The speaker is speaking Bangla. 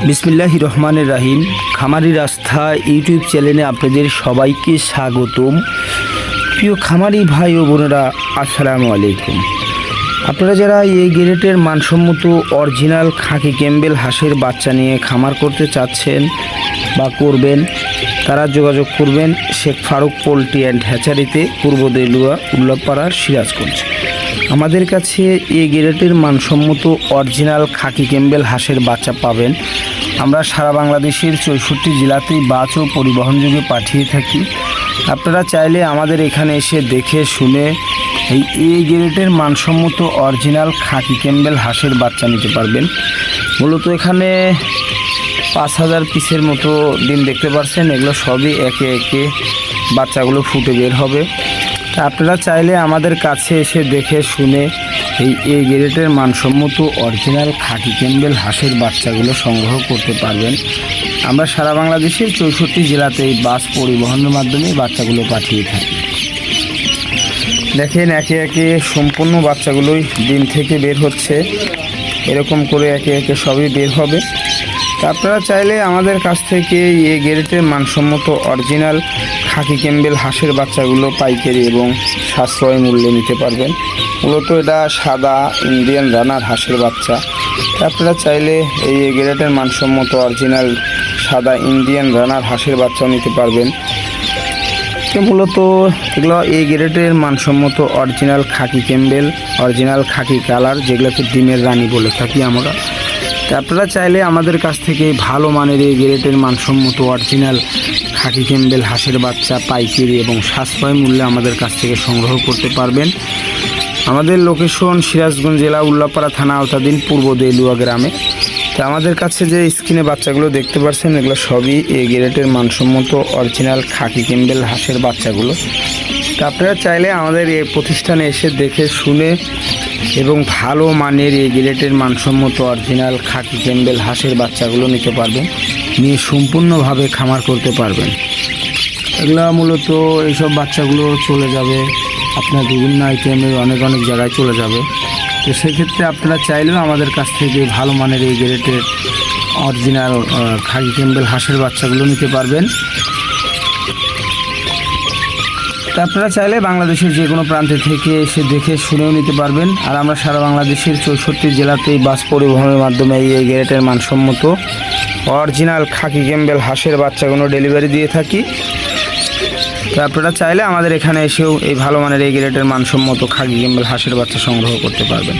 বিসমিল্লাহির রহমানির রহিম। খামারি রাস্তা ইউটিউব চ্যানেলে আপনাদের সবাইকে স্বাগতম। প্রিয় খামারি ভাই ও বোনেরা, আসসালামু আলাইকুম। আপনারা যারা এই গ্রেডের মানসম্মত অরিজিনাল খাকি ক্যাম্বেল হাঁসের বাচ্চা নিয়ে খামার করতে চাচ্ছেন বা করবেন, তারা যোগাযোগ করবেন শেখ ফারুক পোল্ট্রি অ্যান্ড হ্যাচারিতে, পূর্ব দেলুয়া, উল্লাপাড়া, সিরাজগঞ্জ। আমাদের কাছে এই গ্রেডের মানসম্মত অরিজিনাল খাকি ক্যাম্বেল হাঁসের বাচ্চা পাবেন। আমরা সারা বাংলাদেশের 64 জেলাতেই বাস ও পরিবহনযোগে পাঠিয়ে থাকি। আপনারা চাইলে আমাদের এখানে এসে দেখে শুনে এই গ্রেডের মানসম্মত অরিজিনাল খাকি ক্যাম্বেল হাঁসের বাচ্চা নিতে পারবেন। মূলত এখানে 5000 পিসের মতো ডিম দেখতে পাচ্ছেন। এগুলো সবই একে একে বাচ্চাগুলো ফুটে বের হবে। আপনারা চাইলে আমাদের কাছে এসে দেখে শুনে এই গ্রেডের মানসম্মত অরিজিনাল খাকি ক্যাম্বেল হাঁসের বাচ্চাগুলো সংগ্রহ করতে পারবেন। আমরা সারা বাংলাদেশের 64 জেলাতে এই বাস পরিবহনের মাধ্যমে বাচ্চাগুলো পাঠিয়ে থাকি। দেখেন একে একে সম্পূর্ণ বাচ্চাগুলোই ডিম থেকে বের হচ্ছে। এরকম করে একে একে সবই বের হবে। আপনারা চাইলে আমাদের কাছ থেকে এই গ্রেডের মানসম্মত অরিজিনাল খাকি ক্যাম্বেল হাঁসের বাচ্চাগুলো পাইকারি এবং সাশ্রয় মূল্যে নিতে পারবেন। মূলত এটা সাদা ইন্ডিয়ান রানার হাঁসের বাচ্চা। আপনারা চাইলে এই গ্রেডের মানসম্মত অরিজিনাল সাদা ইন্ডিয়ান রানার হাঁসের বাচ্চাও নিতে পারবেন। মূলত এগুলো এই গ্রেডের মানসম্মত অরিজিনাল খাকি ক্যাম্বেল, অরিজিনাল খাকি কালার, যেগুলোকে ডিমের রানী বলে থাকি আমরা। আপনারা চাইলে আমাদের কাছ থেকে ভালো মানের এই গ্রেডের মানসম্মত অরিজিনাল খাকি ক্যাম্বেল হাঁসের বাচ্চা পাইকারি এবং সাশ্রয় মূল্যে আমাদের কাছ থেকে সংগ্রহ করতে পারবেন। আমাদের লোকেশন সিরাজগঞ্জ জেলা, উল্লাপাড়া থানা, আওতাধীন, পূর্ব দেলুয়া গ্রামে। তো আমাদের কাছে যে স্ক্রিনে বাচ্চাগুলো দেখতে পাচ্ছেন, এগুলো সবই এই গ্রেডের মানসম্মত অরিজিনাল খাকি ক্যাম্বেল হাঁসের বাচ্চাগুলো। তো আপনারা চাইলে আমাদের এই প্রতিষ্ঠানে এসে দেখে শুনে এবং ভালো মানের এই গ্রেডের মানসম্মত অরিজিনাল খাকি ক্যাম্বেল হাঁসের বাচ্চাগুলো নিতে পারবেন, নিয়ে সম্পূর্ণভাবে খামার করতে পারবেন। এগুলো মূলত এইসব বাচ্চাগুলো চলে যাবে আপনার বিভিন্ন আইটেমের অনেক জায়গায় চলে যাবে। তো সেক্ষেত্রে আপনারা চাইলেও আমাদের কাছ থেকে ভালো মানের এই গ্রেডের অরিজিনাল খাকি ক্যাম্বেল হাঁসের বাচ্চাগুলো নিতে পারবেন। তা আপনারা চাইলে বাংলাদেশের যে কোনো প্রান্তে থেকে এসে দেখে শুনেও নিতে পারবেন। আর আমরা সারা বাংলাদেশের 64 জেলাতেই বাস পরিবহনের মাধ্যমে এই গ্রেডের মানসম্মত অরিজিনাল খাকি ক্যাম্বেল হাঁসের বাচ্চাগুলো ডেলিভারি দিয়ে থাকি। তো আপনারা চাইলে আমাদের এখানে এসেও এই ভালো মানের এই গ্রেডের মানসম্মত খাকি ক্যাম্বেল হাঁসের বাচ্চা সংগ্রহ করতে পারবেন।